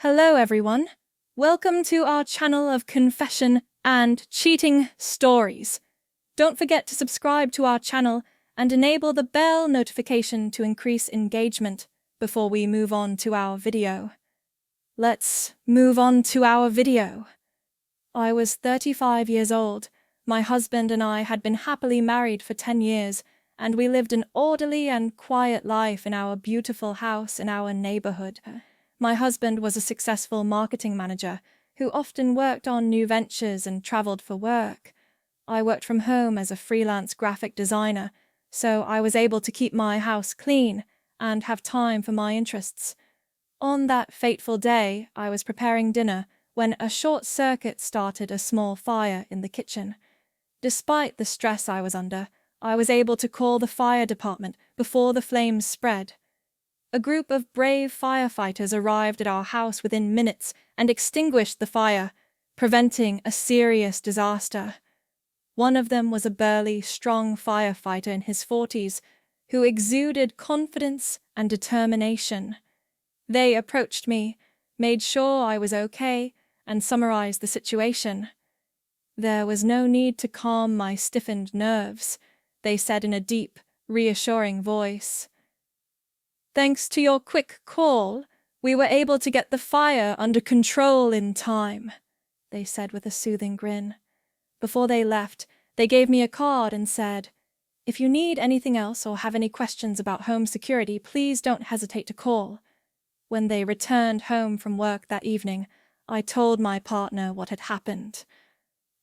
Hello everyone, welcome to our channel of confession and cheating stories. Don't forget to subscribe to our channel and enable the bell notification to increase engagement before we move on to our video. Let's move on to our video. I was 35 years old. My husband and I had been happily married for 10 years, and we lived an orderly and quiet life in our beautiful house in our neighborhood. My husband was a successful marketing manager who often worked on new ventures and traveled for work. I worked from home as a freelance graphic designer, so I was able to keep my house clean and have time for my interests. On that fateful day, I was preparing dinner when a short circuit started a small fire in the kitchen. Despite the stress I was under, I was able to call the fire department before the flames spread. A group of brave firefighters arrived at our house within minutes and extinguished the fire, preventing a serious disaster. One of them was a burly, strong firefighter in his 40s who exuded confidence and determination. They approached me, made sure I was okay, and summarized the situation. There was no need to calm my stiffened nerves, they said in a deep, reassuring voice. Thanks to your quick call, we were able to get the fire under control in time, they said with a soothing grin. Before they left, they gave me a card and said, "If you need anything else or have any questions about home security, please don't hesitate to call." When they returned home from work that evening, I told my partner what had happened.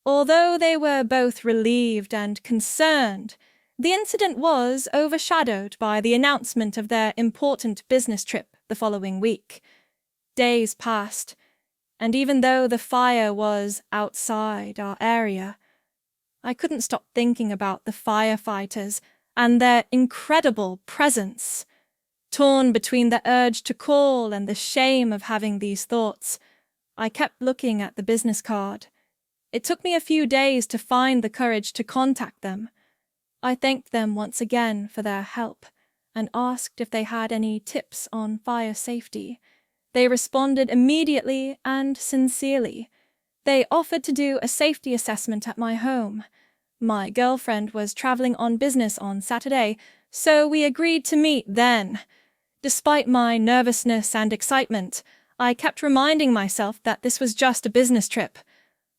Although they were both relieved and concerned, the incident was overshadowed by the announcement of their important business trip the following week. Days passed, and even though the fire was outside our area, I couldn't stop thinking about the firefighters and their incredible presence. Torn between the urge to call and the shame of having these thoughts, I kept looking at the business card. It took me a few days to find the courage to contact them. I thanked them once again for their help and asked if they had any tips on fire safety. They responded immediately and sincerely. They offered to do a safety assessment at my home. My girlfriend was traveling on business on Saturday, so we agreed to meet then. Despite my nervousness and excitement, I kept reminding myself that this was just a business trip.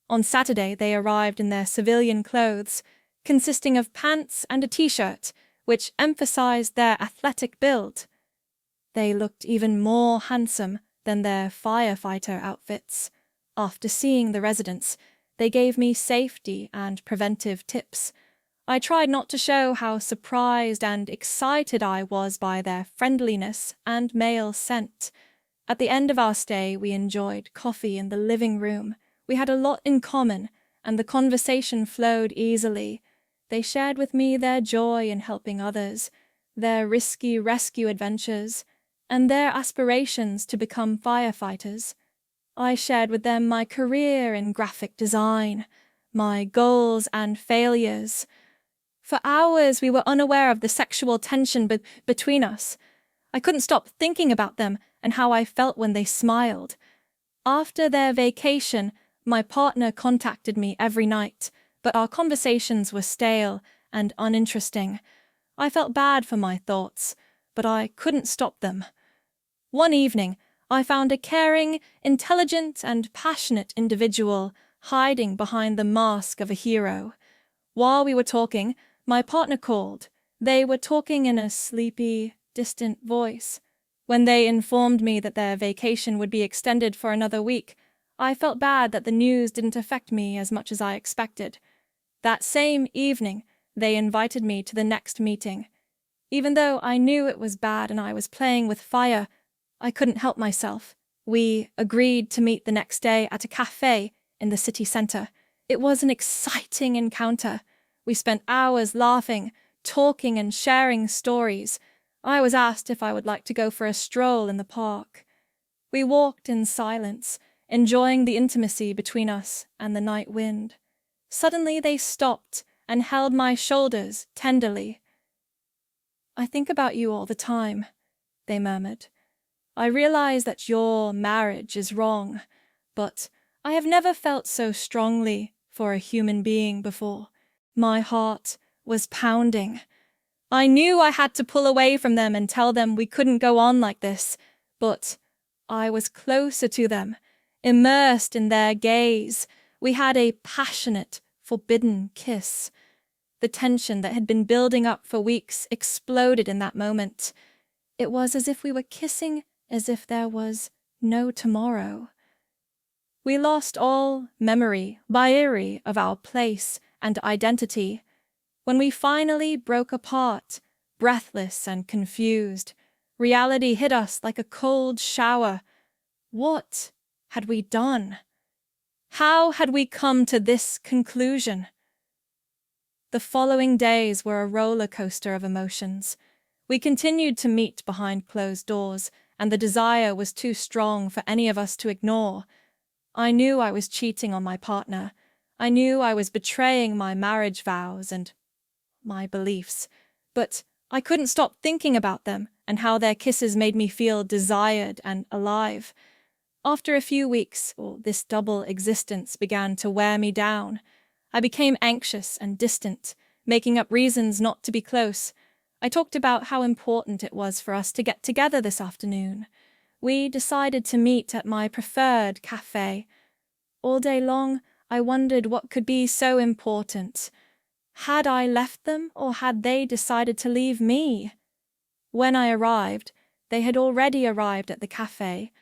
On Saturday, they arrived in their civilian clothes, consisting of pants and a t-shirt, which emphasized their athletic build. They looked even more handsome than their firefighter outfits. After seeing the residents, they gave me safety and preventive tips. I tried not to show how surprised and excited I was by their friendliness and male scent. At the end of our stay, we enjoyed coffee in the living room. We had a lot in common, and the conversation flowed easily. They shared with me their joy in helping others, their risky rescue adventures, and their aspirations to become firefighters. I shared with them my career in graphic design, my goals and failures. For hours we were unaware of the sexual tension between us. I couldn't stop thinking about them and how I felt when they smiled. After their vacation, my partner contacted me every night, but our conversations were stale and uninteresting. I felt bad for my thoughts, but I couldn't stop them. One evening, I found a caring, intelligent, and passionate individual hiding behind the mask of a hero. While we were talking, my partner called. They were talking in a sleepy, distant voice. When they informed me that their vacation would be extended for another week, I felt bad that the news didn't affect me as much as I expected. That same evening, they invited me to the next meeting. Even though I knew it was bad and I was playing with fire, I couldn't help myself. We agreed to meet the next day at a cafe in the city center. It was an exciting encounter. We spent hours laughing, talking and sharing stories. I was asked if I would like to go for a stroll in the park. We walked in silence, enjoying the intimacy between us and the night wind. Suddenly they stopped and held my shoulders tenderly. "I think about you all the time," they murmured. I realize that your marriage is wrong, but I have never felt so strongly for a human being before. My heart was pounding. I knew I had to pull away from them and tell them we couldn't go on like this, but I was closer to them, immersed in their gaze. We had a passionate, forbidden kiss. The tension that had been building up for weeks exploded in that moment. It was as if we were kissing as if there was no tomorrow. We lost all memory of our place and identity. When we finally broke apart, breathless and confused, reality hit us like a cold shower. What had we done? How had we come to this conclusion? The following days were a roller coaster of emotions. We continued to meet behind closed doors, and the desire was too strong for any of us to ignore. I knew I was cheating on my partner. I knew I was betraying my marriage vows and my beliefs, but I couldn't stop thinking about them and how their kisses made me feel desired and alive. After a few weeks, this double existence began to wear me down. I became anxious and distant, making up reasons not to be close. I talked about how important it was for us to get together this afternoon. We decided to meet at my preferred cafe. All day long, I wondered what could be so important. Had I left them, or had they decided to leave me? When I arrived, they had already arrived at the cafe.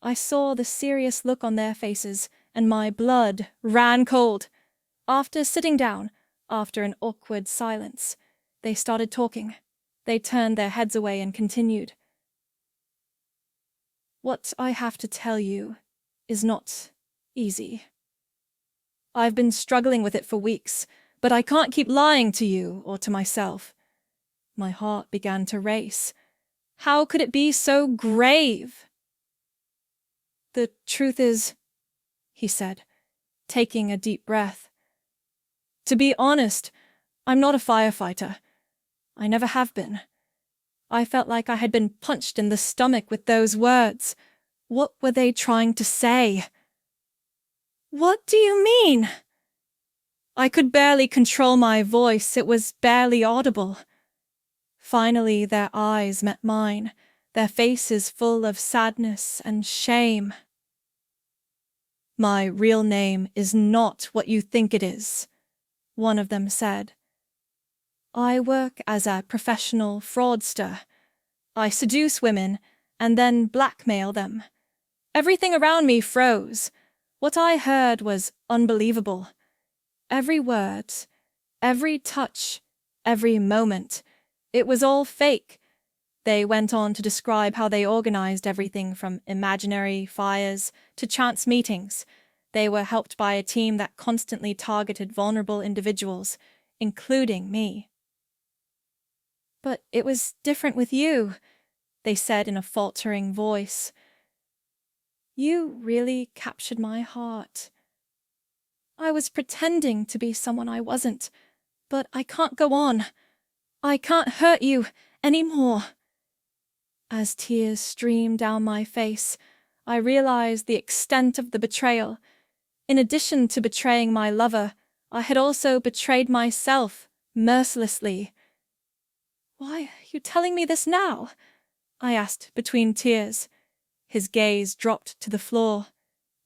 I saw the serious look on their faces, and my blood ran cold. After sitting down, after an awkward silence, they started talking. They turned their heads away and continued. What I have to tell you is not easy. I've been struggling with it for weeks, but I can't keep lying to you or to myself. My heart began to race. How could it be so grave? The truth is, he said, taking a deep breath. To be honest, I'm not a firefighter. I never have been. I felt like I had been punched in the stomach with those words. What were they trying to say? What do you mean? I could barely control my voice. It was barely audible. Finally, their eyes met mine, their faces full of sadness and shame. My real name is not what you think it is, one of them said. I work as a professional fraudster. I seduce women and then blackmail them. Everything around me froze. What I heard was unbelievable. Every word, every touch, every moment. It was all fake. They went on to describe how they organized everything from imaginary fires to chance meetings. They were helped by a team that constantly targeted vulnerable individuals, including me. But it was different with you, they said in a faltering voice. You really captured my heart. I was pretending to be someone I wasn't, but I can't go on. I can't hurt you anymore. As tears streamed down my face, I realized the extent of the betrayal. In addition to betraying my lover, I had also betrayed myself mercilessly. Why are you telling me this now? I asked between tears. His gaze dropped to the floor.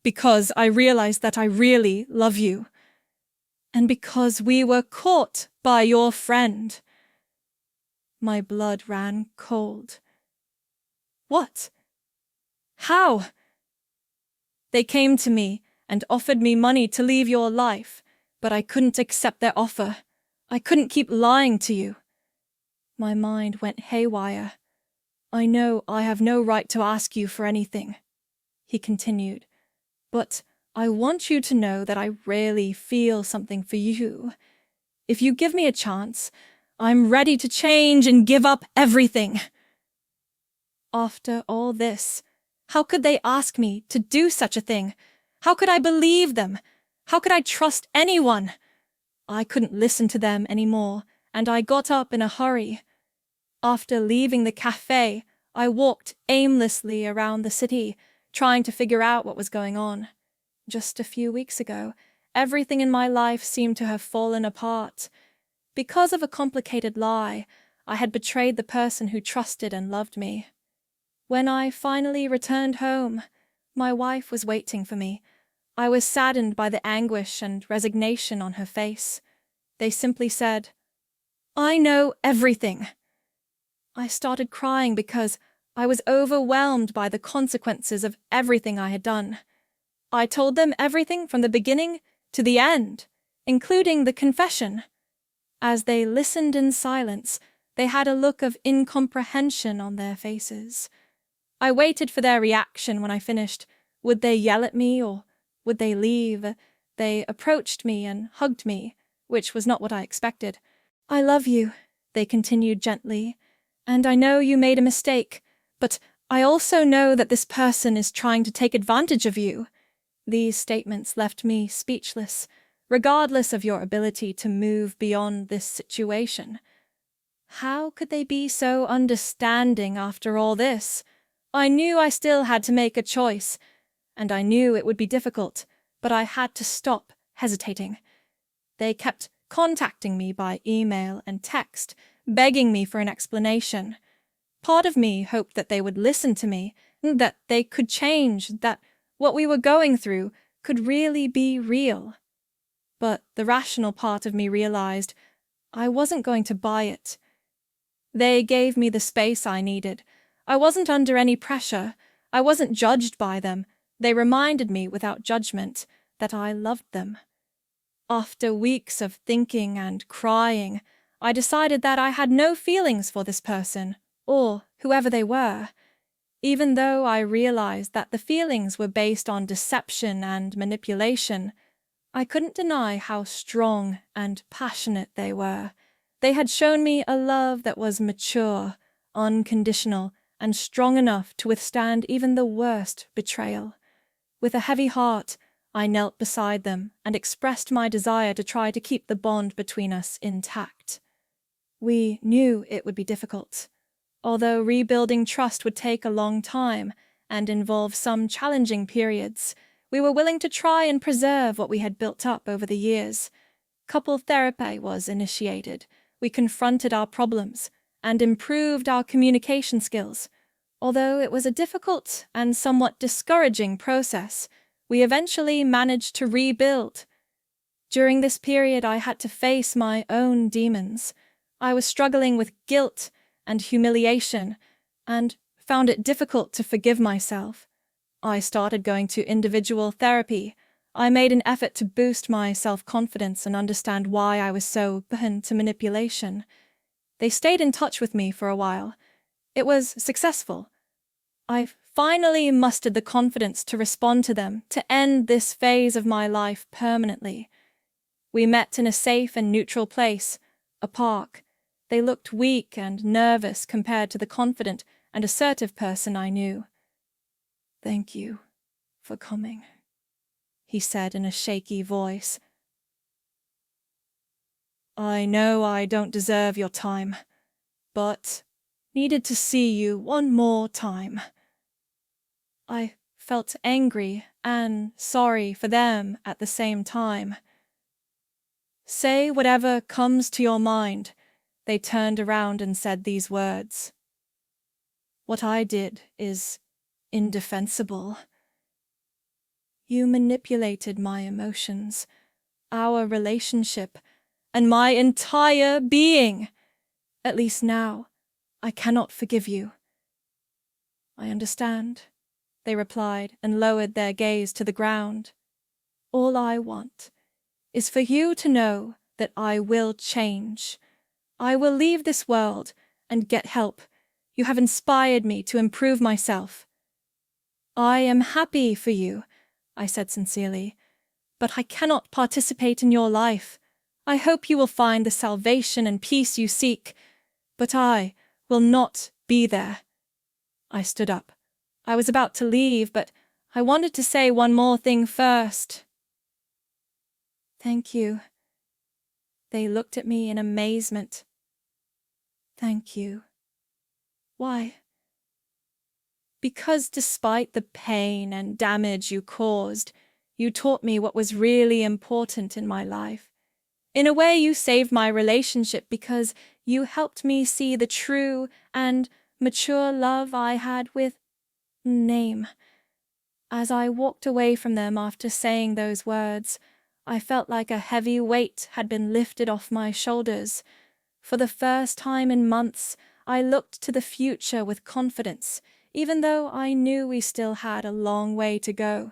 Because I realized that I really love you. And because we were caught by your friend. My blood ran cold. What? How? They came to me and offered me money to leave your life, but I couldn't accept their offer. I couldn't keep lying to you. My mind went haywire. I know I have no right to ask you for anything, he continued, but I want you to know that I really feel something for you. If you give me a chance, I'm ready to change and give up everything. After all this, how could they ask me to do such a thing? How could I believe them? How could I trust anyone? I couldn't listen to them anymore, and I got up in a hurry. After leaving the cafe, I walked aimlessly around the city, trying to figure out what was going on. Just a few weeks ago, everything in my life seemed to have fallen apart. Because of a complicated lie, I had betrayed the person who trusted and loved me. When I finally returned home, my wife was waiting for me. I was saddened by the anguish and resignation on her face. They simply said, "I know everything." I started crying because I was overwhelmed by the consequences of everything I had done. I told them everything from the beginning to the end, including the confession. As they listened in silence, they had a look of incomprehension on their faces. I waited for their reaction when I finished. Would they yell at me or would they leave? They approached me and hugged me, which was not what I expected. "I love you," they continued gently, "and I know you made a mistake, but I also know that this person is trying to take advantage of you." These statements left me speechless, regardless of your ability to move beyond this situation. How could they be so understanding after all this? I knew I still had to make a choice, and I knew it would be difficult, but I had to stop hesitating. They kept contacting me by email and text, begging me for an explanation. Part of me hoped that they would listen to me, that they could change, that what we were going through could really be real. But the rational part of me realized I wasn't going to buy it. They gave me the space I needed. I wasn't under any pressure. I wasn't judged by them. They reminded me without judgment that I loved them. After weeks of thinking and crying, I decided that I had no feelings for this person, or whoever they were. Even though I realized that the feelings were based on deception and manipulation, I couldn't deny how strong and passionate they were. They had shown me a love that was mature, unconditional, and strong enough to withstand even the worst betrayal. With a heavy heart, I knelt beside them and expressed my desire to try to keep the bond between us intact. We knew it would be difficult. Although rebuilding trust would take a long time and involve some challenging periods, we were willing to try and preserve what we had built up over the years. Couple therapy was initiated. We confronted our problems and improved our communication skills. Although it was a difficult and somewhat discouraging process, we eventually managed to rebuild. During this period, I had to face my own demons. I was struggling with guilt and humiliation, and found it difficult to forgive myself. I started going to individual therapy. I made an effort to boost my self-confidence and understand why I was so prone to manipulation. They stayed in touch with me for a while. It was successful. I finally mustered the confidence to respond to them, to end this phase of my life permanently. We met in a safe and neutral place, a park. They looked weak and nervous compared to the confident and assertive person I knew. "Thank you for coming," he said in a shaky voice. "I know I don't deserve your time, but needed to see you one more time." I felt angry and sorry for them at the same time. "Say whatever comes to your mind." They turned around and said these words. "What I did is indefensible. You manipulated my emotions, our relationship, and my entire being. At least now, I cannot forgive you." "I understand," they replied and lowered their gaze to the ground. "All I want is for you to know that I will change. I will leave this world and get help. You have inspired me to improve myself." "I am happy for you," I said sincerely, "but I cannot participate in your life. I hope you will find the salvation and peace you seek, but I will not be there." I stood up. I was about to leave, but I wanted to say one more thing first. "Thank you." They looked at me in amazement. "Thank you. Why? because despite the pain and damage you caused, you taught me what was really important in my life. In a way, you saved my relationship because you helped me see the true and mature love I had with name. As I walked away from them after saying those words, I felt like a heavy weight had been lifted off my shoulders. For the first time in months, I looked to the future with confidence, even though I knew we still had a long way to go.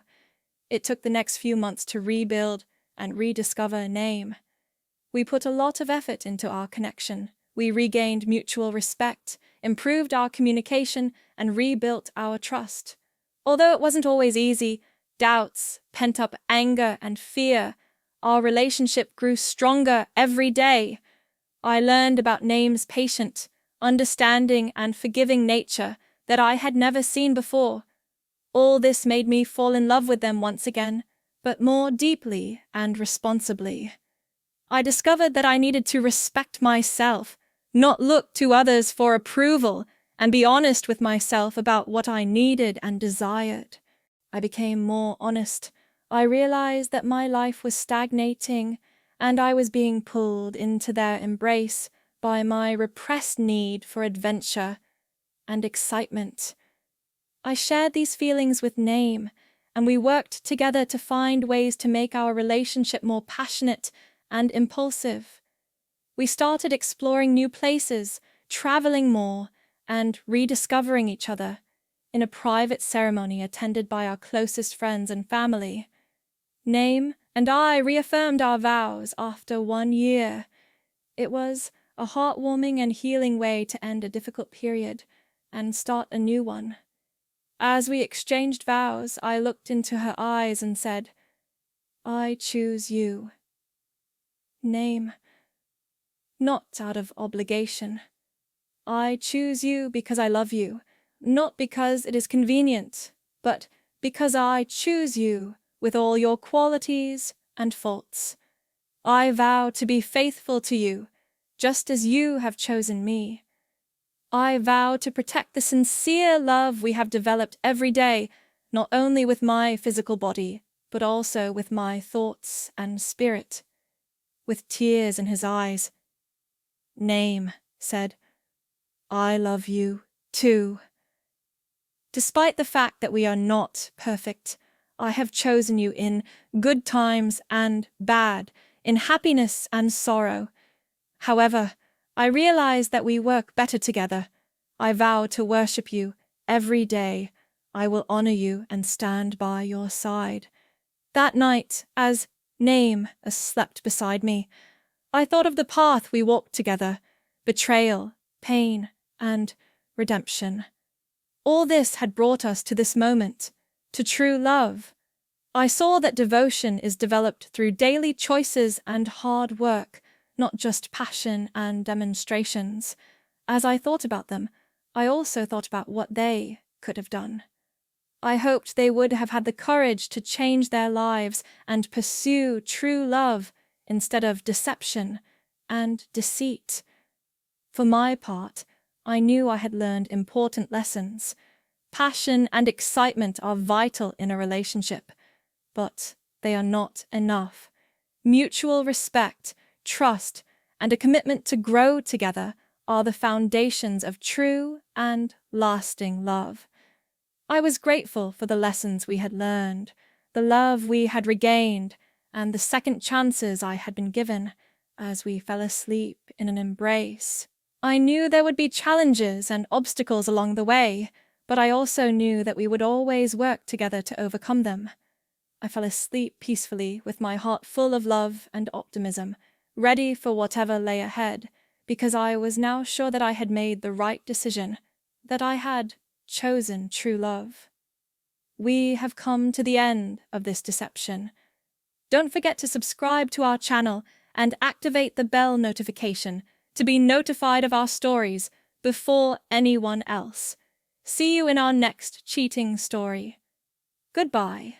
It took the next few months to rebuild and rediscover name. We put a lot of effort into our connection. We regained mutual respect, improved our communication, and rebuilt our trust. Although it wasn't always easy, doubts, pent-up anger, and fear, our relationship grew stronger every day. I learned about Name's patient, understanding, and forgiving nature that I had never seen before. All this made me fall in love with them once again, but more deeply and responsibly. I discovered that I needed to respect myself, not look to others for approval, and be honest with myself about what I needed and desired. I became more honest. I realized that my life was stagnating, and I was being pulled into their embrace by my repressed need for adventure and excitement. I shared these feelings with Name, and we worked together to find ways to make our relationship more passionate and impulsive. We started exploring new places, traveling more, and rediscovering each other in a private ceremony attended by our closest friends and family. Name and I reaffirmed our vows after 1 year. It was a heartwarming and healing way to end a difficult period and start a new one. As we exchanged vows, I looked into her eyes and said, "I choose you." Name, not out of obligation. I choose you because I love you, not because it is convenient, but because I choose you with all your qualities and faults. I vow to be faithful to you, just as you have chosen me. I vow to protect the sincere love we have developed every day, not only with my physical body, but also with my thoughts and spirit. With tears in his eyes, Name said, "I love you too." Despite the fact that we are not perfect, I have chosen you in good times and bad, in happiness and sorrow. However, I realize that we work better together. I vow to worship you every day. I will honor you and stand by your side. That night, as Name slept beside me, I thought of the path we walked together, betrayal, pain, and redemption. All this had brought us to this moment, to true love. I saw that devotion is developed through daily choices and hard work, not just passion and demonstrations. As I thought about them, I also thought about what they could have done. I hoped they would have had the courage to change their lives and pursue true love instead of deception and deceit. For my part, I knew I had learned important lessons. Passion and excitement are vital in a relationship, but they are not enough. Mutual respect, trust, and a commitment to grow together are the foundations of true and lasting love. I was grateful for the lessons we had learned, the love we had regained, and the second chances I had been given as we fell asleep in an embrace. I knew there would be challenges and obstacles along the way, but I also knew that we would always work together to overcome them. I fell asleep peacefully with my heart full of love and optimism, ready for whatever lay ahead, because I was now sure that I had made the right decision, that I had chosen true love. We have come to the end of this deception. Don't forget to subscribe to our channel and activate the bell notification to be notified of our stories before anyone else. See you in our next cheating story. Goodbye.